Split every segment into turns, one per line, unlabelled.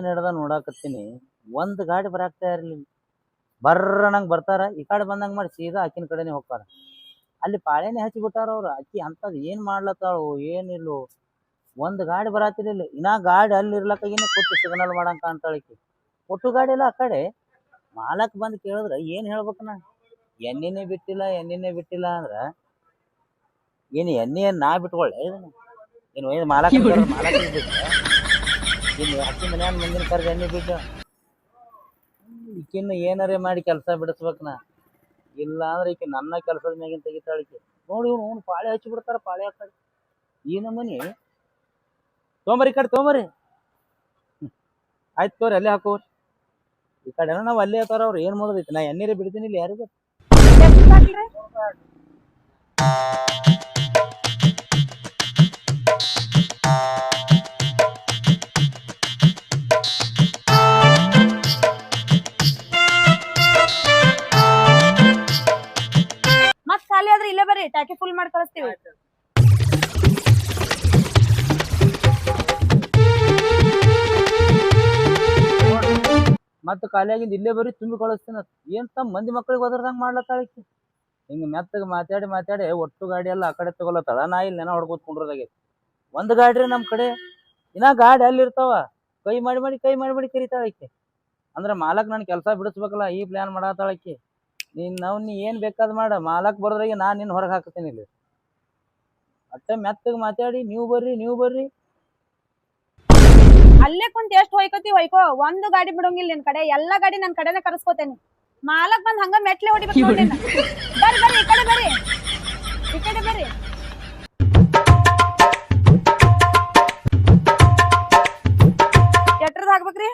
ಮುಂಜಾನೆ ಹಿಡ್ದ ನೋಡಾಕತ್ತೀನಿ, ಒಂದ್ ಗಾಡಿ ಬರಾಕ್ತಾ ಇರ್ಲಿಲ್ಲ. ಬರ್ರ ನಂಗೆ ಬರ್ತಾರ, ಈ ಕಡೆ ಬಂದಂಗೆ ಮಾಡಿ ಸೀದಾ ಆಕಿನ ಕಡೆನೇ ಹೋಗ್ತಾರ. ಅಲ್ಲಿ ಪಾಳೆನೇ ಹಚ್ಚಿಬಿಟ್ಟಾರ ಅವ್ರು. ಆಕಿ ಅಂಥದ್ದು ಏನು ಮಾಡ್ಲತ್ತಾಳು ಏನಿಲ್ಲೋ, ಒಂದು ಗಾಡಿ ಬರಾತಿರ್ಲಿಲ್ಲ. ಇನ್ನ ಗಾಡಿ ಅಲ್ಲಿ ಇರ್ಲಕ್ಕಾಗಿನೇ ಕೂತು ಸಿಗ್ನಲ್ ಮಾಡಂಗೆ ಕಾಣ್ತಾಳೆ ಆಕಿ. ಒಟ್ಟು ಗಾಡಿ ಎಲ್ಲ ಆ ಕಡೆ. ಮಾಲಕ್ ಬಂದು ಕೇಳಿದ್ರೆ ಏನು ಹೇಳ್ಬೇಕು ನಾ? ಎಣ್ಣೆನೇ ಬಿಟ್ಟಿಲ್ಲ ಎಣ್ಣೆನೇ ಬಿಟ್ಟಿಲ್ಲ ಅಂದ್ರೆ ಏನು ಎಣ್ಣೆ ನಾ ಬಿಟ್ಕೊಳ್ಳೆ? ಏನು ಒಯ್ದು ಮಾಲಕ್ ಮಾಲಕ್ ಬಿಟ್ಟು ಇನ್ನು ಹತ್ತಿ ಮನ್ಯಾನ ಮುಂದಿನ ಕರ್ದು ಎಣ್ಣೆ ಬಿಟ್ಟು ಈಕಿನ್ನು ಏನಾರೇ ಮಾಡಿ ಕೆಲಸ ಬಿಡಿಸ್ಬೇಕು ನಾ. ಇಲ್ಲ ಅಂದ್ರೆ ಈಕೆ ನನ್ನ ಕೆಲಸದ ಮ್ಯಾಗಿನ ತೆಗಿತಾಳಿಕೆ. ನೋಡಿ ಇವ್ನು ಪಾಳೆ ಹಚ್ಚಿ ಬಿಡ್ತಾರ, ಪಾಳೆ ಆ ಕಡೆ ಈ ನಮ್ಮನಿ. ತೊಂಬರಿ ಈ ಕಡೆ ತೊಂಬರಿ. ಆಯ್ತು ತೋರಿ ಅಲ್ಲೇ ಹಾಕೋರಿ. ಈ ಕಡೆ ನಾವು ಅಲ್ಲೇ ಹಾಕೋರ. ಅವ್ರು ಏನು ಮಾಡೋದೈತಿ? ನಾ ಎಣ್ಣೀರೇ ಬಿಡ್ತೀನಿ ಇಲ್ಲಿ, ಯಾರಿಗೂ
ಮತ್ ಖಾಲಿ ಆದ್ರೆ ಇಲ್ಲೇ ಬರ್ರಿ, ಟ್ಯಾಕಿ ಫುಲ್ ಮಾಡಿ ಕಳಿಸ್ತೀವಿ.
ಮತ್ತೆ ಖಾಲಿಯಾಗಿಂದ ಇಲ್ಲೇ ಬರೀ ತುಂಬಿ ಕಳಿಸ್ತೀನಿ. ಏನ್ ತಮ್ಮ ಮಂದಿ ಮಕ್ಳಿಗೆ ಒದರ್ದಂಗೆ ಮಾಡ್ಲತ್ತಾಳಕಿ. ಹಿಂಗೆ ಮೆತ್ತಗೆ ಮಾತಾಡಿ ಮಾತಾಡಿ ಒಟ್ಟು ಗಾಡಿ ಎಲ್ಲ ಆ ಕಡೆ ತಗೊಳತ್ತಾಳ. ನಾ ಇಲ್ಲಿ ನೆನ ಹೊಡ್ಕೋತ ಕುಂಡ್ರದಾಗೈತಿ. ಒಂದು ಗಾಡಿ ರೀ ನಮ್ಮ ಕಡೆ. ಇನ್ನ ಗಾಡಿ ಅಲ್ಲಿರ್ತಾವ. ಕೈ ಮಾಡಿ ಕರಿತಾಳಕಿ. ಅಂದ್ರೆ ಮಾಲಕ್ ನನ್ನ ಕೆಲಸ ಬಿಡಿಸ್ಬೇಕಲ್ಲ, ಈ ಪ್ಲ್ಯಾನ್ ಮಾಡತ್ತಾಳಕಿ. ನೀ ಏನು ಬೇಕಾದ್ ಮಾಡ, ಮಾಲಕ್ ಬರೋದ್ರಾಗೆ ನಾನು ನಿನ್ನ ಹೊರಗೆ ಹಾಕ್ತೀನಿ ಇಲ್ಲಿ. ಅಷ್ಟೇ ಮೆತ್ತಗೆ ಮಾತಾಡಿ ನೀವು ಬರ್ರಿ.
ಅಲ್ಲೇ ಕುಂತ ಎಷ್ಟ್ ಹೊಯ್ಕೋ. ಒಂದು ಗಾಡಿ ಬಿಡೋಂಗಿಲ್ಲ ನಿನ್ ಕಡೆ, ಎಲ್ಲಾ ಗಾಡಿ ನನ್ ಕಡೆನೆ ಕರ್ಸ್ಕೋತೇನಿ. ಮಾಲಕ್ ಬಂದ್ ಹಂಗ ಮೆಟ್ಲೆ ಹೊಡಿಬೇಕು ನೋಡಿ. ಬರ್ರಿ ಈ ಕಡೆ ಬರ್ರಿ. ಎಟ್ರದ್ ಹಾಕ್ಬೇಕ್ರಿ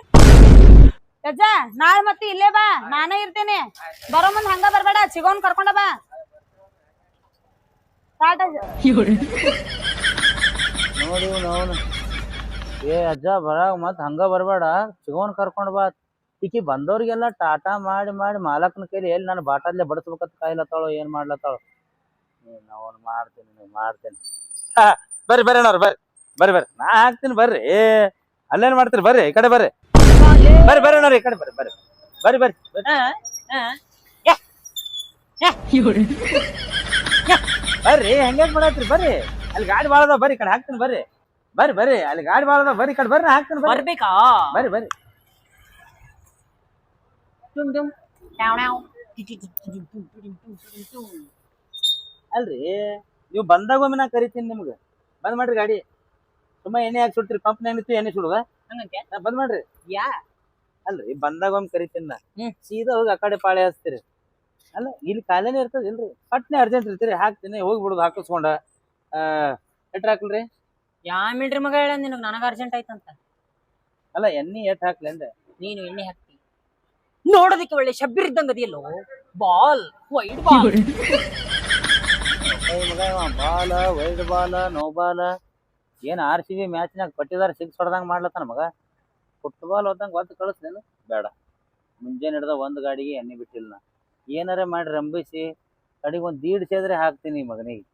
ಅಜ್ಜ? ನಾಳೆ ಮತ್ತೆ ಇಲ್ಲೇ ಬಾ, ನಾನೇ ಇರ್ತೇನೆ. ಬರೋ ಮುಂದ್ ಹಂಗ ಬರ್ಬೇಡ, ಚಿಗೋನ್ ಕರ್ಕೊಂಡ ಬಾ.
ನೋಡಿ ಅವನು ಏ ಅಜ್ಜ ಬರಾಗ ಮತ್ ಹಂಗ ಬರ್ಬೇಡ, ಚಿಗೋನ್ ಕರ್ಕೊಂಡ್ ಬಾ. ಈಕಿ ಬಂದವ್ರಿಗೆಲ್ಲ ಟಾಟಾ ಮಾಡಿ ಮಾಲಕ್ನ ಕೈಲಿ ಎಲ್ಲಿ ನಾನು ಬಾಟಲ್ಲೇ ಬಡಿಸ್ಬೇಕಂತ ಕಾಯ್ಲತ್ತಾಳು, ಏನ್ ಮಾಡ್ಲತ್ತಾಳು. ಅವನು ಮಾಡ್ತೇನೆ. ಬರ್ರಿ ಅಣ್ಣವ್ರು, ಬರ್ರಿ ನಾ ಹಾಕ್ತೀನಿ. ಬರ್ರಿ, ಅಲ್ಲೇನ್ ಮಾಡ್ತೀರಿ? ಬರ್ರಿ ಈ ಕಡೆ ಬರ್ರಿ ಅಣ್ಣವ್ರು, ಈ ಕಡೆ ಬರ್ರಿ. ಬರ್ರಿ ಹೆಂಗ್ ಮಾಡತ್ರಿ? ಬರ್ರಿ, ಅಲ್ಲಿ ಗಾಡಿ ಬಾಳದ, ಬರ್ರಿ ಈ ಕಡೆ ಹಾಕ್ತೀನಿ. ಬರ್ರಿ ಅಲ್ಲಿ ಗಾಡಿ ಬಾಳದ, ಬರ್ರಿ ಈ ಕಡೆ ಬರ್ರಿ, ಹಾಕ್ತೀನಿ.
ಬರ್ಬೇಕಾ?
ಬರ್ರಿ ಅಲ್ರಿ, ನೀವು ಬಂದಾಗ ಒಮ್ಮೆ ನಾ ಕರಿತೀನಿ ನಿಮ್ಗೆ. ಬಂದ್ ಮಾಡ್ರಿ ಗಾಡಿ. ಸುಮ್ಮ ಎಣ್ಣೆ ಹಾಕಿ ಸುಡ್ತೀರಿ, ಪಂಪ್ ನಿಂತು ಎಣ್ಣೆ ಸುಡುದ? ಬಂದ್ ಮಾಡ್ರಿ. ಅಲ್ರಿ, ಬಂದಾಗ ಒಮ್ಮೆ ಕರಿತೀನಿ ನಾ. ಸೀದಾ ಹೋಗಿ ಆ ಕಡೆ ಪಾಳೆ ಹಚ್ತೀರಿ. ಅಲ್ಲ, ಇಲ್ಲಿ ಕಾಲೇನೇ ಇರ್ತದ ಇಲ್ರಿ, ಪಟ್ನೆ ಅರ್ಜೆಂಟ್ ಇರ್ತೀರಿ, ಹಾಕ್ತೀನಿ, ಹೋಗ್ಬಿಡುದು ಹಾಕಿಸ್ಕೊಂಡ. ಎಟ್ರ ಹಾಕ್ಲ್ರಿ?
ಯಾಮಿಲ್ರಿ ಮಗ ಹೇಳ ನಿನಗ್, ನನಗ ಅರ್ಜೆಂಟ್ ಆಯ್ತಂತ.
ಅಲ್ಲ, ಎಣ್ಣೆ ಎಟ್ ಹಾಕ್ಲಿ ಅಂದೆ?
ನೀನು ಎಣ್ಣೆ ಹಾಕ್ತಿ, ನೋಡೋದಕ್ಕೆ ಒಳ್ಳೆ ಶಬ್ಬೀರ್ ಇದ್ದಂಗ ಅದಿಯಲ್ಲೋ. Ball, wide ball.
ಬಾಲ, ವೈಡ್ ಬಾಲ, ನೋ ಬಾಲ. ಏನ್ RCB ಮ್ಯಾಚ್ನಾಗ ಪಟ್ಟಿದಾರ 6 ಹೊಡೆದಂಗ ಮಾಡ್ಲತ್ತಾನ ಮಗ. ಫುಟ್ಬಾಲ್ ಹೋದಂಗ ಒದ್ದು ಕಳಿಸ್ಲೇನು? ಬೇಡ. ಮುಂಜಾನೆ ಹಿಡ್ದ ಒಂದು ಗಾಡಿಗೆ ಎಣ್ಣೆ ಬಿಟ್ಟಿಲ್ಲ ನಾ. ಏನಾರೇ ಮಾಡಿ ರಂಬಿಸಿ ಕಡೆಗೆ ಒಂದು ದೀಡ್ ಸೇದ್ರೆ ಹಾಕ್ತೀನಿ ಮಗನಿಗೆ.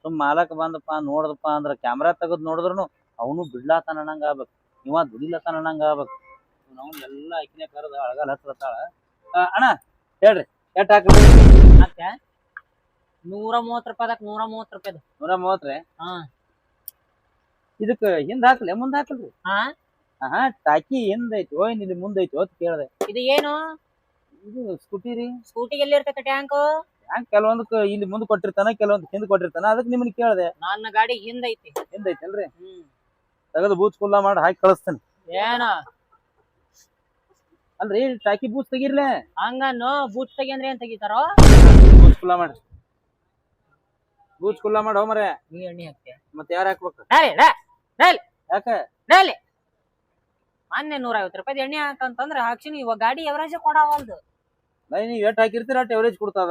ಸುಮ್ ಮಾಲಕ್ ಬಂದಪ್ಪ ನೋಡ್ದಪ್ಪ ಅಂದ್ರೆ ಕ್ಯಾಮ್ರಾ ತೆಗೆದು ನೋಡಿದ್ರು ಅವನು ಬಿಡ್ಲಾತಾನ ಅನ್ನಂಗ ಆಗ್ಬೇಕು, ಇವ ದುಡಿಲತ್ತಾನ ಅನ್ನಂಗ ಆಗ್ಬೇಕು. ನಾವು ಎಲ್ಲ ಆಕಿನೇ ಕರೆದು ಅಳಗಾಲ ಹತ್ತತಾಳ. ಅಣ್ಣ ಹೇಳ್ರಿ, ಎಟ್ ಹಾಕ್ರಿ?
130 ರೂಪಾಯಿ.
130 ರೀ? ಇದಕ್ಕೆ ಹಿಂದ್ ಹಾಕ್ಲಿ ಮುಂದ್ ಹಾಕಲ್ರಿ? ಟಾಕಿ ಹಿಂದ್ ಐತಿ ಓಯ್ ಇಲ್ಲಿ ಮುಂದೈತಿ ಅಂತ ಕೇಳ್ದೆ.
ಇದು ಏನು?
ಇದು ಸ್ಕೂಟಿ ರೀ.
ಸ್ಕೂಟಿಗೆ ಎಲ್ಲಿ ಇರ್ತೈತೆ ಟ್ಯಾಂಕ್?
ಕೆಲವೊಂದಕ್ಕೆ ಇಲ್ಲಿ ಮುಂದ್ ಕೊಟ್ಟಿರ್ತಾನ, ಕೆಲವೊಂದು ಹಿಂದ್ ಕೊಟ್ಟಿರ್ತಾನ, ಅದಕ್ಕೆ ನಿಮ್ಗೆ ಕೇಳ್ದೆ.
ನನ್ನ ಗಾಡಿ ಹಿಂದೈತಿ.
ಹಿಂದೈತಲ್ರಿ? ತೆಗೆದು ಬೂತ್ ಕುಲ್ಲ ಮಾಡಿ ಹಾಕಿ ಕಳಿಸ್ತೇನೆ.
ಏನ
ಅಲ್ರಿ, ಟಾಕಿ ಬೂತ್ ತೆಗಿರ್ಲೆ.
ಹಂಗನ್ನು ಬೂತ್ ತೆಗಿ ಅಂದ್ರೆ ಏನ್ ತೆಗಿತಾರೋ?
ಬೂತ್ ಕುಲ್ಲ ಮಾಡಿ ಹೋಮರೆ.
ನೀ ಎಣ್ಣೆ ಹಾಕ್ತೆ
ಮತ್ತೆ ಯಾರು ಹಾಕ್ಬೇಕು? ಯಾಕ
ಮೊನ್ನೆ 150 ರೂಪಾಯಿ ಎಣ್ಣೆ ಹಾಕಂತಂದ್ರೆ ಹಾಕ್ಸಿನಿ. ಇವಾಗ ಗಾಡಿ ಎವರೇಜ್ ಕೊಡವಲ್ದು.
ನೀವ್ ಎಷ್ಟ್ ಹಾಕಿರ್ತೀರ ಅಟ್ ಎವರೇಜ್ ಕೊಡ್ತಾವ.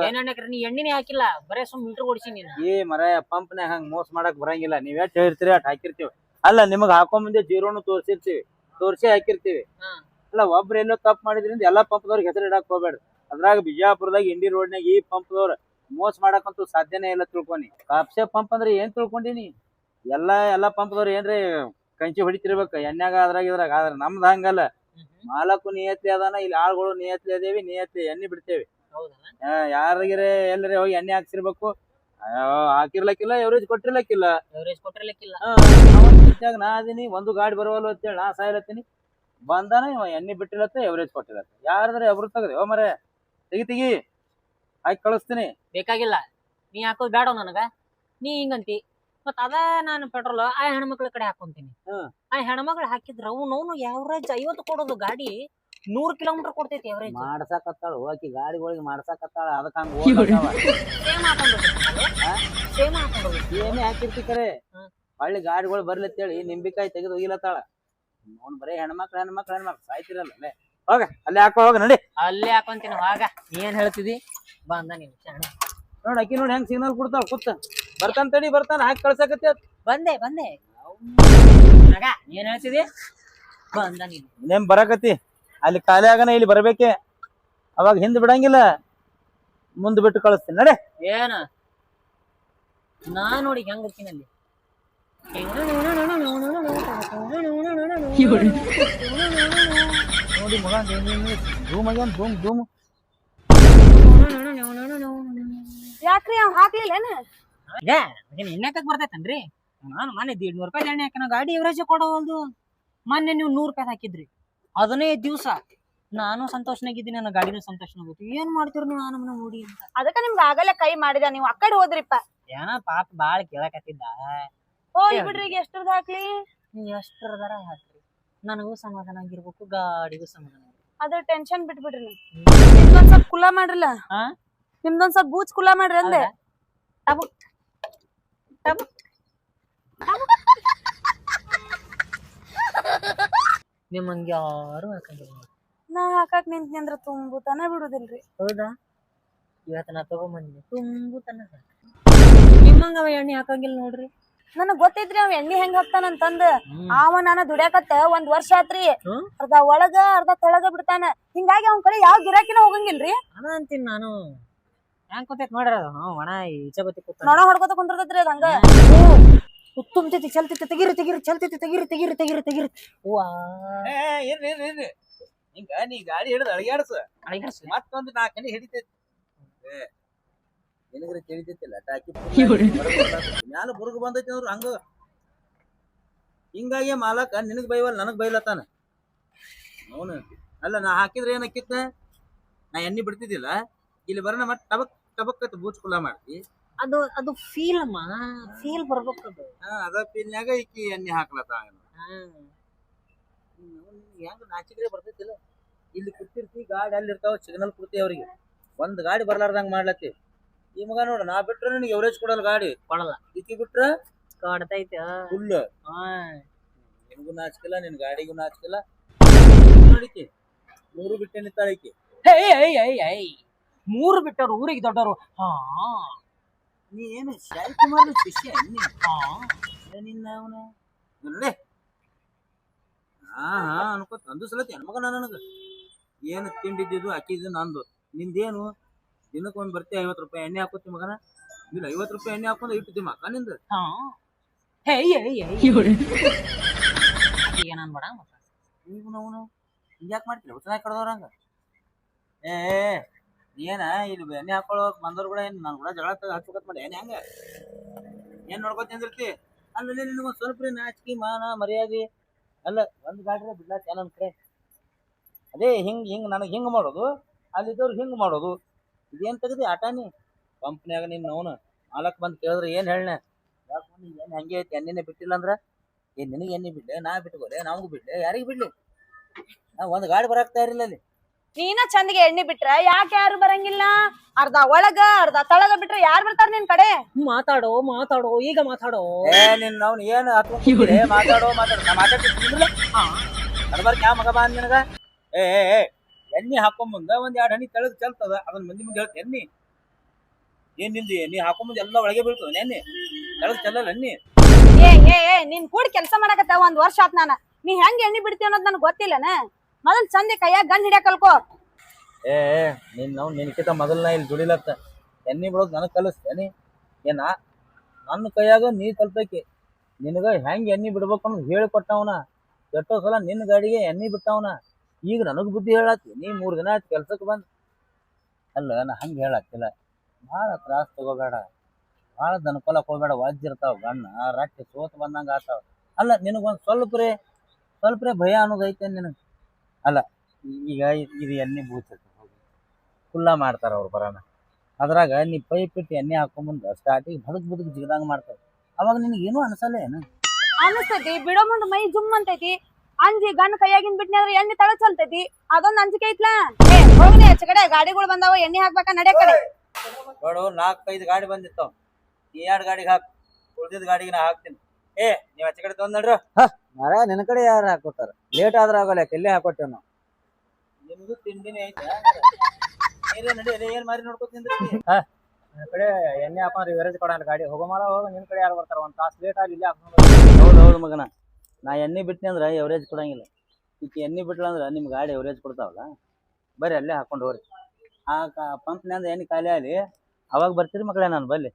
ನೀ ಎಣ್ಣಿನೇ ಹಾಕಿಲ್ಲ, ಬರೇ ಸುಮ್ ಮೀಟರ್ ಓಡಿಸಿ ನೀನು.
ಮರ ಪಂಪ್ನ್ಯಾಗ ಹಂಗ ಮೋಸ ಮಾಡಕ್ ಬರಂಗಿಲ್ಲ. ನೀವ್ ಎಷ್ಟ್ ಹೇಳಿರ್ತೀರಿ ಅಟ್ ಹಾಕಿರ್ತೀವಿ. ಅಲ್ಲ, ನಿಮಗ್ ಹಾಕೋ ಮುಂದೆ ಜೀರೋನು ತೋರ್ಸಿ ಹಾಕಿರ್ತೀವಿ. ಅಲ್ಲ, ಒಬ್ರು ಎಲ್ಲೋ ತಪ್ಪು ಮಾಡಿದ್ರಿಂದ ಎಲ್ಲಾ ಪಂಪ್ದವ್ರಿಗೆ ಹೆಸರು ಇಡಕ್ ಹೋಗ್ಬೇಡ್ರಿ. ಅದ್ರಾಗ ಬಿಜಾಪುರದಾಗ ಇಂಡಿ ರೋಡ್ನಾಗ ಈ ಪಂಪ್ದವ್ರ ಮೋಸ ಮಾಡಕ್ಕಂತೂ ಸಾಧ್ಯನೇ ಇಲ್ಲ ತಿಳ್ಕೊನಿ. ಕಾಪ್ಸೆ ಪಂಪ್ ಅಂದ್ರೆ ಏನ್ ತಿಳ್ಕೊಂಡಿನಿ? ಎಲ್ಲಾ ಪಂಪ್ದವ್ರು ಏನ್ರಿ ಕಂಚಿ ಹೊಡಿತಿರ್ಬೇಕು ಎಣ್ಣೆಗ ಅದ್ರಾಗ ಇದ್ರಾಗ. ಆದ್ರೆ ನಮ್ದು ಹಂಗಲ್ಲ. ಮಾಲಕು ನಿಯತ್ಲಿ ಅದಾನ, ಇಲ್ಲಿ ಆಳುಗಳು ನಿಯತ್ಲಿ ಅದೇವಿ, ನಿಯತ್ಲಿ ಎಣ್ಣೆ ಬಿಡ್ತೇವಿ. ಯಾರಿಗಿರೆ ಎಲ್ಲರೇ ಹೋಗಿ ಎಣ್ಣೆ ಹಾಕ್ಸಿರ್ಬೇಕು. ಹಾಕಿರ್ಲಕ್ಕಿಲ್ಲ, ಎವರೇಜ್ ಕೊಟ್ಟಿರ್ಲಕ್ಕಿಲ್ಲ. ನಾ ಅದೀನಿ, ಒಂದು ಗಾಡಿ ಬರುವಲ್ಲ ಅಂತೇಳಿ ನಾ ಸಾಯ್ಲತ್ತೀನಿ. ಬಂದಾನ ಇವ ಎಣ್ಣೆ ಬಿಟ್ಟಿರತ್ತ, ಎವರೇಜ್ ಕೊಟ್ಟಿರತ್ತ. ಯಾರಾದ್ರೆ ಎಬ್ರು ತಗದೆ ಓ ಮರೆ ತೆಗಿ ಹಾಕಿ ಕಳಿಸ್ತೀನಿ.
ಬೇಕಾಗಿಲ್ಲ, ನೀ ಹಾಕೋದ್ ಬೇಡ ನನಗ. ನೀ ಹಿಂಗಂತಿ ಮತ್ ಅದ ನಾನು ಪೆಟ್ರೋಲ್ ಆ ಹೆಣ್ಮಕ್ಳ ಕಡೆ ಹಾಕೊಂತೀನಿ. ಆ ಹೆಣ್ಮಕ್ಳು ಹಾಕಿದ್ರ ಅವ್ನು ಎವರೇಜ್ 50 ಕೊಡೋದು ಗಾಡಿ 100 ಕಿಲೋಮೀಟರ್ ಕೊಡ್ತೈತಿ ಎವರೇಜ್.
ಮಾಡ್ಸಾಕತ್ತಾಳು ಆಕಿ ಗಾಡಿಗಳಿಗೆ ಮಾಡ್ಸಾಕತ್ತಾಳ. ಅದಕ್ಕ ಹಂಗ
ಸೇಮ್ ಹಾಕೊಂಡು
ಏನೇ ಹಾಕಿರ್ತಿ ಕರೆ ಹಳ್ಳಿ ಗಾಡಿಗಳು ಬರ್ಲತ್ತೇಳಿ ನಿಂಬಿಕಾಯಿ ತೆಗೆದು ಹೋಗಿಲತ್ತಾಳ. ನೋಡ್ ಬರೇ ಹೆಣ್ಮಕ್ಳು ಸಾಯ್ತಿರಲ್ಲ. ಹೋಗ ಅಲ್ಲಿ ಹಾಕೋ, ಹೋಗ ನಡಿ.
ಅಲ್ಲೇ ಹಾಕೊಂತೀನಿ. ಆಗ ಏನ್ ಹೇಳ್ತಿದಿ ಬಂದ ನೀನು
ನೋಡ್ ಅಕ್ಕಿ ನೋಡಿ ಹೆಂಗ್ ಸಿಗ್ನಲ್ ಕೊಡ್ತಾಳ. ಕೂತ ಬರ್ತಾನ ಹಾಕಿ ಕಳ್ಸಕತ್ತೆ.
ಬಂದೆ ಮಗ ಏನ್ ಹೇಳ್ತಿದಿ ಬಂದ ನೀನು.
ಇನ್ನೇನ್ ಬರಕತಿ ಅಲ್ಲಿ ಖಾಲಿ ಆಗನ ಇಲ್ಲಿ ಬರ್ಬೇಕೆ. ಅವಾಗ ಹಿಂದ್ ಬಿಡಂಗಿಲ್ಲ, ಮುಂದ್ ಬಿಟ್ಟು ಕಳಿಸ್ತೀನಿ ನಡೆ.
ಏನ ನಾ ನೋಡಿ ಹೆಂಗ್ ಇರ್ತೀನಿ ಅಲ್ಲಿ.
ನೋಡಿ ಮಗ ಧೂಮ್ ಆಗ್ಯಾನ, ಧೂಮ್.
ಯಾಕ್ರಿ ಅವ್ ಹಾಕ್ಲಿಲ್ಲೇನ?
ಎಣ್ಣೆಕ್ ಬರ್ತೈತನ್ರಿ. ನಾನು ಮೊನ್ನೆ 150 ರೂಪಾಯಿ ಎಣ್ಣೆ ಹಾಕಿನ ಗಾಡಿ ಎವರೇಜ್ ಕೊಡೋವಲ್ದು. ಮೊನ್ನೆ ನೀವು 100 ರೂಪಾಯಿ ಹಾಕಿದ್ರಿ. ಅದನ್ನೇ ದಿವ್ಸ ನಾನು ಸಂತೋಷನಾಗಿದ್ದೀನಿ, ನನ್ನ ಗಾಡಿನೂ ಸಂತೋಷನಾಗುತ್ತೆ. ಏನ್ ಮಾಡ್ತೀರಿ ನೀವು ನಮ್ಮನ್ನ ನೋಡಿ ಅಂತ.
ಅದಕ್ಕ ನಿಮ್ಗೆ ಆಗಲೇ ಕೈ ಮಾಡಿದ, ನೀವು ಆ ಕಡೆ ಹೋದ್ರಿಪ್ಪ.
ಏನ ಪಾಪ ಬಾಳ ಕೇಳಕತ್ತಿದ್ದ.
ಹೋಗಿ ಬಿಡ್ರಿ, ಈಗ ಎಷ್ಟ್ರದ್ ಹಾಕ್ಲಿ?
ನೀವ್ ಎಷ್ಟರದಾರ ಹಾಕ್ರಿ, ನನಗೂ ಸಮಾಧಾನ ಆಗಿರ್ಬೇಕು, ಗಾಡಿಗೂ ಸಮಾಧಾನ ಆಗಿರ್ಬೇಕು.
ಅದ್ರ ಟೆನ್ಷನ್ ಬಿಟ್ಬಿಡ್ರಿ. ನಿಮ್ದೊಂದ್ ಸ್ವಲ್ಪ ಕುಲ್ಲ ಮಾಡ್ರಲ್ಲ, ನಿಮ್ದೊಂದ್ ಸ್ವಲ್ಪ ಬೂಚ್ ಕುಲ್ಲ ಮಾಡ್ರಿ ಅಂದೆ.
ನಿಮ್ಮಂಗ ಯಾರು ಹಾಕಂಗಿಲ್ಲ.
ನಾ ಹಾಕಾಕ್ ನಿಂತ್ನಿ ಅಂದ್ರ ತುಂಬುತನ ಬಿಡುದಿಲ್ರಿ.
ಹೌದಾ? ಇವತ್ತ ನಾ ತಗೊಂಬಂದಿನಿ ತುಂಬುತನ. ನಿಮ್ಮಂಗ ಎಣ್ಣೆ ಹಾಕಂಗಿಲ್ಲ ನೋಡ್ರಿ.
ನನಗ್ ಗೊತ್ತಿದ್ರಿ ಅವ್ ಎಣ್ಣಿ ಹೆಂಗ್ ಹಾಕ್ತಾನಂತಂದ. ನಾನು ದುಡ್ಯಾಕತ್ತ 1 ವರ್ಷ ಆತ್ರಿ. ಅರ್ಧ ಒಳಗ ಅರ್ಧ ತೆಳಗ ಬಿಡ್ತಾನ. ಹಿಂಗಾಗಿ ಅವ್ನ ಕಡೆ ಯಾವ ಗಿರಾಕಿನ ಹೋಗಂಗಿಲ್ರಿ.
ಅದ ಅಂತೀನಿ ನಾನು. ಹೆಂಗ್ ಕೂತೈತ್ ನೋಡ್ರಿ ಅದು. ಒಣ ಈಚೆ ಬತ್ತಿ ಕೂತ
ನೊಣ ಹೊಡ್ಕೋತ ಕುಂತಿರ್ತೈತ್ರಿ ಅದ ಹಂಗ. ತುಂಬತೈತಿ, ಚಲ್ತೈತಿ, ತೆಗಿರಿ ತೆಗಿರಿ.
ಹೂವಾ
ಇರ್ರಿ ಹಿಂಗ ನೀ ಗಾಡಿ ಹಿಡಿದು ಅಳಗ್ಯಾಡ್ಸ. ಮತ್ತೊಂದು 4 ಕಡೆ ಹಿಡಿತೈತಿ. ನಿನಗ್ರೆ ತಿಳಿತೈತಿಲ್ಲ ಟಾಕಿ ಮ್ಯಾಲ ಬುರ್ಗ ಬಂದೈತಿ ಅಂದ್ರ ಹಂಗ. ಹಿಂಗಾಗಿ ಮಾಲಕ ನಿನಗ್ ಬೈವಲ್ ನನಗ್ ಬೈಲತ್ತಾನ. ಅವನು ಅಲ್ಲ ನಾ ಹಾಕಿದ್ರೆ ಏನಕ್ಕಿತ್ತ, ನಾ ಎಣ್ಣೆ ಬಿಡ್ತಿದ್ದಿಲ್ಲ. ಇಲ್ಲಿ ಬರೋಣ ಮತ್ ಟಬಕ್ ಬೂಚ್ ಕುಲ್ಲ ಮಾಡ್ತಿ.
ಅದು ಫೀಲ್ ಅಮ್ಮ, ಫೀಲ್ ಬರ್ಬೇಕು ಅದು.
ಅದ ಫೀಲ್ನ್ಯಾಗ ಈಕಿ ಎಣ್ಣೆ ಹಾಕ್ಲತ್ತ. ಹೆಂಗ ನಾಚಿಕ್ರೆ ಬರ್ತೈತಿಲ್ಲ. ಇಲ್ಲಿ ಕೂತಿರ್ತಿ, ಗಾಡಿ ಅಲ್ಲಿ ಇರ್ತಾವ, ಸಿಗ್ನಲ್ ಕೊಡ್ತಿ ಅವ್ರಿಗೆ. ಒಂದ್ ಗಾಡಿ ಬರ್ಲಾರ್ದಂಗ ಮಾಡ್ಲತ್ತಿ. ಈ ಮಗ ನೋಡ, ನಾ ಬಿಟ್ರೆ ನಿನಗೆ ಎವರೇಜ್ ಕೊಡಲ್ಲ ಗಾಡಿ.
ಕೊಡಲ್ಲ.
ಈಕಿ ಬಿಟ್ರ
ಕೊಡ್ತೈತಿ
ಫುಲ್. ನಿನ್ಗೂ ನಾಚಿಕಿಲ್ಲ, ನಿನ್ ಗಾಡಿಗೂ ನಾಚಿಕಿಲ್ಲ. ನೋಡಿಕಿ 3 ಬಿಟ್ಟೆ ನಿಂತಾಳಿಕಿ.
3 ಬಿಟ್ಟವ್ರು ಊರಿಗೆ ದೊಡ್ಡವರು.
ನೀ ಏನು ಶಾಯಿಕುಮಾರ್ ಶಿಷ್ಯ ನಿನ್ನ ಅವನ ನೋಡೆ. ಅನ್ಕೋತ ಅಂದು ಸಲತಿ ಹೆಣ್ಮಗನ ನನಗ ಏನು ತಿಂಡಿದ್ದು ಹಾಕಿದ್ದು ನಂದು. ನಿಂದೇನು ದಿನಕ್ಕೊಂದ್ ಬರ್ತಿ 50 ರೂಪಾಯಿ ಎಣ್ಣೆ ಹಾಕೋತಿ ಮಗನ. ಇಲ್ಲ 50 ರೂಪಾಯಿ ಎಣ್ಣೆ ಹಾಕೊಂಡ್ ಇಟ್ಟು ಮಕ್ಕ ನಿಂದ.
ಏನ್ ಬೇಡ
ಈಗ ನಾವು ಹಿಂಗ್ಯಾಕ್ ಮಾಡ್ತೀವಿ ಹುಚ್ಚನಾಗಿ ಕಡ್ದವ್ರಂಗ. ಏನ ಇಲ್ಲಿ ಎಣ್ಣೆ ಹಾಕೊಳ್ಳೋಕ್ ಬಂದವ್ರು ಕೂಡ ಏನ್ ನನ್ ಕೂಡ ಜಗಳ ಹಚ್ಬೇಕತ್ ಮಾಡಿ ಏನ್ ಹೆಂಗ ಏನ್ ನೋಡ್ಕೊತ ಅಂದಿರ್ತಿ. ಅಲ್ಲಿ ನಿನಗೊಂದ್ ಸ್ವಲ್ಪ ನಾಚಿಕೆ ಮಾನ ಮರ್ಯಾದೆ ಅಲ್ಲ. ಒಂದ್ ಗಾಡಿ ಬಿಡ್ಲಾಕ ಏನನ್ ಕಡೆ ಅದೇ ಹಿಂಗ್ ನನಗ್ ಹಿಂಗ್ ಮಾಡೋದು, ಅಲ್ಲಿದ್ದವ್ರು ಹಿಂಗ್ ಮಾಡೋದು. ಇದೇನ್ ತೆಗದಿ ಆಟಾನಿ ಕಂಪ್ನಿಯಾಗ ನಿನ್ ಅವನು ಮಾಲಕ್ ಬಂದ್ ಕೇಳಿದ್ರೆ ಏನ್ ಹೇಳನೆ, ಏನ್ ಹಂಗೆ ಐತಿ ಎಣ್ಣೆನೆ ಬಿಟ್ಟಿಲ್ಲ ಅಂದ್ರ ಏನ್ ನಿನಗೆ ಎಣ್ಣೆ ಬಿಡ್ಲೆ, ನಾ ಬಿಟ್ಕೋಲೆ, ನಮಗೂ ಬಿಡ್ಲೆ, ಯಾರಿಗ್ ಬಿಡ್ಲಿ? ಒಂದ್ ಗಾಡಿ ಬರಾಕ್ ತಯಾರಿಲ್ಲ ಅಲ್ಲಿ.
ನೀನ ಚಂದಿಗೆ ಎಣ್ಣೆ ಬಿಟ್ರ ಯಾಕೆ ಯಾರು ಬರಂಗಿಲ್ಲ? ಅರ್ಧ ಒಳಗ ಅರ್ಧ ತಳಗ ಬಿಟ್ರೆ ಯಾರು ಬರ್ತಾರ ನಿನ್ ಕಡೆ?
ಮಾತಾಡೋ ಈಗ ಮಾತಾಡೋ.
ನಿನ್ ಅವ್ನು ಏನು ಮಾತಾಡೋ ನಾ ಮಾತಾಡ್ತಿಲ್ಲ. ಅದ್ಬರ್ಕ ಯಾವ ಮಗ ಬಾ ನಿನಗ. ಎಣ್ಣೆ ಹಾಕೊಂಡ್ ಮುಂದ ಒಂದ್ 2 ಹನಿ ತೆಳಗ್ ಚಲ್ತದ, ಅದನ್ನ ಮುಂದೆ ಹೇಳ್ತ ಎಣ್ಣಿ ಏನ್ ನಿಂದಿ ನೀ ಹಾಕೊಂಡ್ ಮುಂದೆ ಎಲ್ಲ ಒಳಗೆ ಬೀಳ್ತದ. ಎಣ್ಣೆ ತೆಳಗ್ ಚಲ್ಲಲ್ಲ ಎಣ್ಣಿ.
ನಿನ್ ಕೂಡ ಕೆಲಸ ಮಾಡಕತ್ತ 1 ವರ್ಷ ಆತ್. ನಾನ ನೀ ಹೆಂಗ್ ಎಣ್ಣೆ ಬಿಡ್ತಿ ಅನ್ನೋದ್ ನನಗ್ ಗೊತ್ತಿಲ್ಲನ. ಮೊದಲ್ ಚಂದೆ ಕೈಯಾಗ ಗನ್ ಹಿಡಿಯ ಕಲ್ಕೋ.
ನಿನ್ಕಿತ ಮೊದಲ್ನ ಇಲ್ಲಿ ದುಡಿಲತ್ತ ಎಣ್ಣೆ ಬಿಡೋದ್ ನನಗ್ ಕಲಿಸ್ತೇನಿ ಏನ? ನನ್ನ ಕೈಯಾಗ ನೀ ಕಲ್ತೈತಿ. ನಿನಗ ಹೆಂಗ್ ಎಣ್ಣೆ ಬಿಡ್ಬೇಕು ಅನ್ನೋದು ಹೇಳಿಕೊಟ್ಟವನ. ಎಷ್ಟೋ ಸಲ ನಿನ್ನ ಗಾಡಿಗೆ ಎಣ್ಣೆ ಬಿಟ್ಟವನ. ಈಗ ನನಗ್ ಬುದ್ಧಿ ಹೇಳತ್ತಿ ನೀ 3 ದಿನ ಆಯ್ತು ಕೆಲ್ಸಕ್ಕೆ ಬಂದ್. ಅಲ್ಲ ನಾ ಹಂಗೆ ಹೇಳತ್ತಿಲ್ಲ, ಭಾಳ ತ್ರಾಸ ತಗೋಬೇಡ, ಭಾಳ ದನಕೊಲಕ್ ಹೋಗ್ಬೇಡ. ವಜ್ಜಿರ್ತಾವ ಗಣ್ಣ ರಟ್ಟಿ ಸೋತ್ ಬಂದಂಗ ಆತಾವ. ಅಲ್ಲ ನಿನಗೊಂದ್ ಸ್ವಲ್ಪ್ರೆ ಭಯ ಅನ್ನೋದೈತೆ ನಿನಗೆ. ಅಲ್ಲ ಈಗ ಇದು ಎಣ್ಣೆ ಬೂತಿರ್ತದೆ, ಕುಲ್ಲ ಮಾಡ್ತಾರ ಅವ್ರು ಬರೋಣ. ಅದ್ರಾಗ ನೀ ಪೈಪ್ ಇಟ್ಟು ಎಣ್ಣೆ ಹಾಕೊಂಬಂದು ಸ್ಟಾರ್ಟಿಗೆ ಬದುಕ್ ಜಿಗದಂಗ ಮಾಡ್ತಾರೆ. ಅವಾಗ ನಿನಗೇನು ಅನ್ಸಲ್ಲ ಏನು?
ಅನಸ್ತೈತಿ, ಬಿಡೋ ಮುಂದ್ ಮೈ ಜುಮ್ ಅಂತೈತಿ. ಅಂಜಿ ಗಂಡ ಕೈಯಾಗಿನ್ ಬಿಟ್ನಿ ಎಣ್ಣೆ ತಳ ಚಲ್ತೈತಿ, ಅದೊಂದ್ ಅಂಜಿಕೆ ಐತ್ಲಾ. ಹೋಗ್ನಿ ಆಚೆ ಕಡೆ, ಗಾಡಿಗಳು ಬಂದಾವ, ಎಣ್ಣೆ ಹಾಕ್ಬೇಕ ನಡೆ ಕಡೆ.
ನೋಡು 4-5 ಗಾಡಿ ಬಂದಿರ್ತಾವ, ನೀ 2 ಗಾಡಿಗೆ ಹಾಕ್, ಉಳ್ದಿದ್ ಗಾಡಿಗೆ ನಾ ಹಾಕ್ತೀನಿ. ನೀವ್ ಆಚೆ ಕಡೆ ತೊಂದ್ ನಡ್ರಿ.
ಮರ ನಿನ್ನ ಕಡೆ ಯಾರು ಹಾಕೋತಾರ? ಲೇಟ್ ಆದ್ರ ಆಗಲ್ಲ, ಎಲ್ಲೇ ಹಾಕೋತೇವ್ ನಾವು.
ನಿಮ್ದು ತಿಂಡಿನೇ ಐತೆ ನಡಿ. ಏನ್ ಮಾರಿ ನೋಡ್ಕೊತಿಂದ್ರಿ?
ನಿನ್ನ ಕಡೆ ಎಣ್ಣೆ ಹಾಕೊಂಡ್ರೆ ಇವರೇಜ್ ಕೊಡಲ್ಲ ಗಾಡಿ. ಹೋಗೋ ಮಾರ ಹೋಗ, ನಿನ್ ಕಡೆ ಯಾರು ಬರ್ತಾರ? 1 ತಾಸು ಲೇಟ್ ಆಗಿ ಇಲ್ಲೇ ಹಾಕೊಂಡು.
ಹೌದು ಮಗನ, ನಾ ಎಣ್ಣೆ ಬಿಟ್ನಿ ಅಂದ್ರ ಎವರೇಜ್ ಕೊಡಂಗಿಲ್ಲ. ಈಗ ಎಣ್ಣೆ ಬಿಟ್ಲ ಅಂದ್ರ ನಿಮ್ ಗಾಡಿ ಎವರೇಜ್ ಕೊಡ್ತಾವಲ್ಲ, ಬರ್ರಿ ಅಲ್ಲೇ ಹಾಕೊಂಡು ಹೋಗ್ರಿ. ಆ ಪಂಪ್ನಿಂದ ಎಣ್ಣೆ ಖಾಲಿ ಆಗಲಿ, ಅವಾಗ ಬರ್ತೀರಿ ಮಕ್ಕಳೇ ನಾನು ಬಲ್ಲಿ.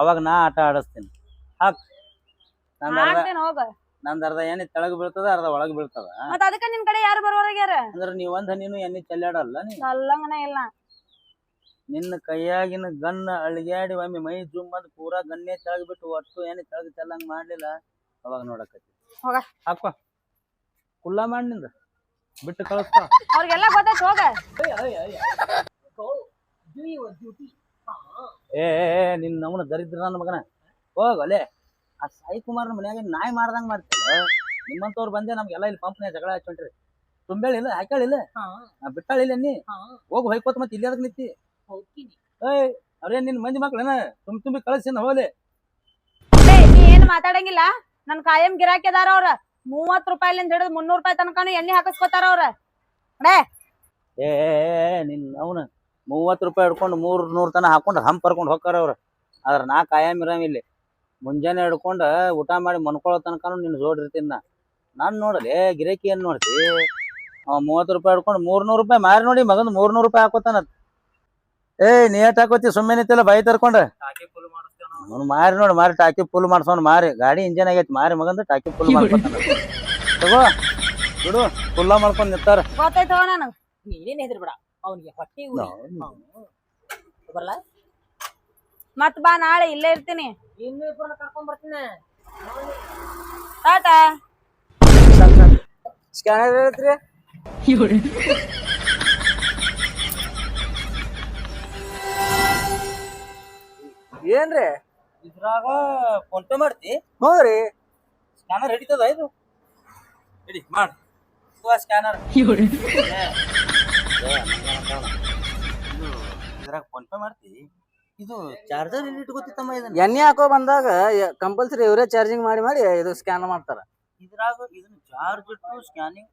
ಅವಾಗ ನಾ ಆಟ ಆಡಿಸ್ತೀನಿ. ಹಾಕ್, ನಂದ್ ಅರ್ಧ ಎಣ್ಣೆ ತೆಳಗ್ ಬೀಳ್ತದ, ಅರ್ಧ ಒಳಗ್ ಬೀಳ್ತದ.
ಮತ್ತ ಅದಕ್ಕ ನಿನ್ ಕಡೆ ಯಾರು ಬರೋರ್ಯಾರ?
ಅಂದ್ರ ನೀವ್ ಒಂದ್ ಹನಿನು ಎಣ್ಣೆ ಚೆಲ್ಲಾಡಲ್ಲ. ನೀ
ಅಲ್ಲಂಗನ ಇಲ್ಲ.
ನಿನ್ನ ಕೈಯಾಗಿನ ಗಣ್ಣ ಅಳಿಗ್ಯಾಡಿ ಒಮ್ಮೆ ಮೈ ಜುಮ್ ಬಂದ್ ಪೂರಾ ಗಣ್ಣೆ ತೆಳಗ್ ಬಿಟ್ಟು ಒಟ್ಟು ಎಣ್ಣೆ ತೆಳಗ್ ಚೆಲ್ಲಂಗ್ ಮಾಡ್ಲಿಲ್ಲ, ಅವಾಗ ನೋಡಕತ್ತಿ.
ಹೋಗ
ಹಾಕೋ, ಕುಲ್ಲ ಮಾಡಿ ನಿಂದ ಬಿಟ್ಟು ಕಳಿಸ್ತಾ.
ಅವ್ರಿಗೆಲ್ಲ ಗೊತ್ತಾಯ್ತು, ಹೋಗ.
ನಿನ್ ನಮ್ಮನ ದರಿದ್ರ ನನ್ನ ಮಗನ, ಹೋಗಲೆ. ಆ ಸಾಯಿ ಕುಮಾರ್ನ ಮನ್ಯಾಗ ನಾಯಿ ಮಾಡ್ದಂಗ್ ಮಾಡ್ತಿಲ್ಲ. ನಿಮ್ಮಂತವ್ರು ಬಂದೆ ನಮ್ಗೆಲ್ಲ ಇಲ್ಲಿ ಪಂಪ್ನ್ಯಾಗ ಜಗಳ ಹಚ್ಚೊಂಡ್ರಿ. ತುಂಬೇಳಿಲ್ಲ, ಹಾಕ್ಯಾಳಿಲ್ಲ, ಬಿಟ್ಟಾಳಿಲ್ಲ, ನೀ ಹೋಗಿ ಹೊಯ್ಕೋತ ಮತ್ತೆ ಇಲ್ಲಿ ಅದಕ್ಕೆ ನಿಂತಿ. ಅವ್ರೇನ್ ನಿನ್ ಮಂದಿ ಮಕ್ಳೇನ ತುಂಬಿ ಕಳಿಸಿನ ಹೋಲೆ.
ನೀ ಏನ್ ಮಾತಾಡಂಗಿಲ್ಲ. ನನ್ ಕಾಯಂ ಗಿರಾಕಿ ಅದಾರ ಅವ್ರ. 30 ರೂಪಾಯಿಲಿಂದ ಹಿಡಿದು 300 ರೂಪಾಯಿ ತನಕನು ಎಣ್ಣೆ ಹಾಕಿಸ್ಕೊತಾರ ಅವ್ರ.
ನಿನ್ ಅವನ 30 ರೂಪಾಯಿ ಹಿಡ್ಕೊಂಡು 300 ತನ ಹಾಕೊಂಡು ಹಂಪ್ ಬರ್ಕೊಂಡು ಹೋಗ್ತಾರ ಅವ್ರ. ಆದ್ರ ನಾ ಕಾಯಂ ಇರಾಮ ಇಲ್ಲಿ. ಮುಂಜಾನೆ ಹಿಡ್ಕೊಂಡ ಊಟ ಮಾಡಿ ಮನ್ಕೊಳ್ಳೋ ತನಕನು ನಿನ್ ಜೋಡಿರ್ತೀನಿ ನಾ. ನಾನ್ ನೋಡಲಿ ಗಿರಾಕಿ ಏನ್ ನೋಡ್ತಿ? 30 ರೂಪಾಯಿ ಹಿಡ್ಕೊಂಡು 300 ರೂಪಾಯಿ ಮಾರಿ ನೋಡಿ ಮಗಂದು 300 ರೂಪಾಯಿ ಹಾಕೋತಾನ. ನೀಟ್ ಹಾಕೋತಿ ಸುಮ್ಮನೆ ನಿಂತಿಲ್ಲ ಬಾಯಿ ತರ್ಕೊಂಡ. ಅವ್ನು ಮಾರಿ ನೋಡಿ, ಮಾರಿ ಟಾಕಿ ಫುಲ್ ಮಾಡ್ಸೋನ್, ಮಾರಿ ಗಾಡಿ ಇಂಜನ್ ಆಗೈತಿ, ಮಾರಿ ಮಗಂದು ಟಾಕಿ ಫುಲ್ ಮಾಡ್ಕೊತಾನ. ತಗೋ ಬಿಡು, ಫುಲ್ಲ ಮಾಡ್ಕೊಂಡ್ ನಿಂತಾರ.
ಗೊತ್ತಾಯ್ತವ ನನಗ್.
ನೀನೇನ್ ಹೆದ್ರಿ ಬಿಡ, ಅವ್ನಿಗೆ ಹೊಟ್ಟೆ ಬರಲ್ಲ.
ಮತ್ ಬಾ, ನಾಳೆ ಇಲ್ಲೇ ಇರ್ತೀನಿ.
ಇನ್ನೂ ಇಬ್ಬರನ್ನ ಕರ್ಕೊಂಡ್ ಬರ್ತೀನಿ.
ಟಾಟಾ.
ಸ್ಕ್ಯಾನರ್ ಹೇಳ್ತ್ರಿ? ಏನ್ರಿ
ಇದ್ರಾಗ ಫೋನ್ ಪೇ ಮಾಡ್ತಿ?
ಹೋಗ್ರಿ.
ಸ್ಕ್ಯಾನರ್ ಹಿಡಿತದ ಇದು? ಹಿಡಿ ಮಾಡ ಸ್ಕ್ಯಾನರ್. ಇದ್ರಾಗ ಫೋನ್ ಪೇ ಮಾಡ್ತಿ? ಇದು ಚಾರ್ಜರ್ ಎಲ್ಲಿ ಇಟ್ಕೋತಿತ್ತಮ್ಮ? ಇದನ್ನ
ಎಣ್ಣೆ ಹಾಕೋ ಬಂದಾಗ ಕಂಪಲ್ಸರಿ ಇವರೇ ಚಾರ್ಜಿಂಗ್ ಮಾಡಿ ಇದು ಸ್ಕ್ಯಾನ್ ಮಾಡ್ತಾರ.
ಇದ್ರಾಗ ಇದನ್ನ ಚಾರ್ಜ್ ಇಟ್ಟು ಸ್ಕ್ಯಾನಿಂಗ್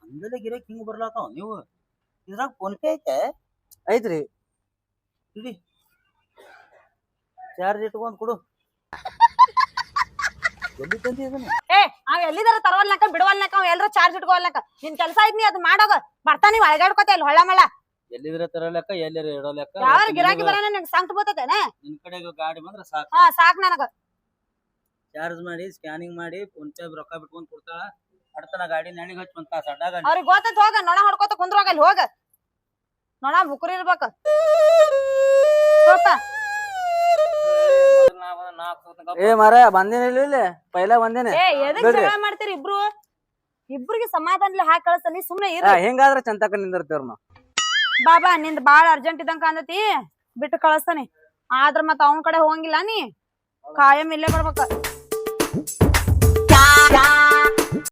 ಅಂದಲೇ ಗಿರಾಕಿ ಹಿಂಗ್ ಬರ್ಲಾತಾವ. ನೀವು ಇದ್ರಾಗ ಫೋನ್ ಪೇ ಐತೆ?
ಐತ್ರಿ.
ಇಡಿ ಚಾರ್ಜ್ ಇಟ್ಕೊಂಡ್ ಕೊಡು. ಎಲ್ಲಿ ತಂದಿ ಇದನ್ನ?
ಅವ್ ಎಲ್ಲಿದಾರ ತರವಲ್ನಾಕ ಬಿಡವಲ್ನಾಕ, ಅವ್ ಎಲ್ರ ಚಾರ್ಜ್ ಇಟ್ಕೋಲ್ನಾಕ. ನಿನ್ ಕೆಲ್ಸ ಐತ್ನಿ ಅದ್ ಮಾಡೋಗ. ಬರ್ತಾ ನೀವ್ ಅಳಗಾಡ್ಕೋತ ಇಲ್ಲಿ ಹೊಳ್ಳ ಮಳ.
ಎಲ್ಲಿದ್ರೆ ತರಲೆಕ್ಕ, ಎಲ್ಲರ ಇಡೋಲೆಕ್ಕ.
ಯಾವ ಗಿರಾಕಿ ಬರೋಣ ನಿನ್ ಸಂಕಟ ಬರ್ತೇನೆ.
ನಿನ್ ಕಡೆಗೆ ಗಾಡಿ ಬಂದ್ರ ಸಾಕು.
ಸಾಕ್ ನನಗ.
ಚಾರ್ಜ್ ಮಾಡಿ ಸ್ಕ್ಯಾನಿಂಗ್ ಮಾಡಿ ಫೋನ್ ಪೇ ರೊಕ್ಕ ಬಿಟ್ಕೊಂಡ್ ಕೊಡ್ತಾಳ. ಅಡ್ತನ ಗಾಡಿ ನೆಣಿಗೆ ಹಚ್ಚಿ ಒಂದ್ ತಾಸ ಅಡ್ಡಾಗ.
ಅವ್ರಿಗೆ ಗೊತ್ತೈತ್, ಹೋಗ ನೊಣ ಹೊಡ್ಕೋತ ಕುಂದ್ರೋಗ ಅಲ್ಲಿ. ಹೋಗ, ನೊಣ ಬುಕ್ರಿ ಇರ್ಬೇಕ.
ಮರ ಬಂದೇನಿ ಇಲ್ಲಿ ಪೈಲ ಬಂದೇನೆ.
ಎದಕ್ ಜಗಳ ಮಾಡ್ತೀರಿ ಇಬ್ರು? ಇಬ್ರಿಗೆ ಸಮಾಧಾನ ಹಾಕಿ ಕಳಿಸ್ತಾನಿ, ಸುಮ್ನೆ ಇರ.
ಹಿಂಗಾದ್ರ ಚಂತಕ ನಿಂದಿರ್ತೇವ್ರ ನಾವು.
ಬಾಬಾ ನಿಂದ ಬಾಳ ಅರ್ಜೆಂಟ್ ಇದ್ದಂಗ ಕಾಂದತಿ, ಬಿಟ್ಟು ಕಳಿಸ್ತಾನಿ. ಆದ್ರ ಮತ್ತ ಅವನ ಕಡೆ ಹೋಗಂಗಿಲ್ಲ, ನೀ ಕಾಯಂ ಇಲ್ಲೇ ಬರ್ಬೇಕ.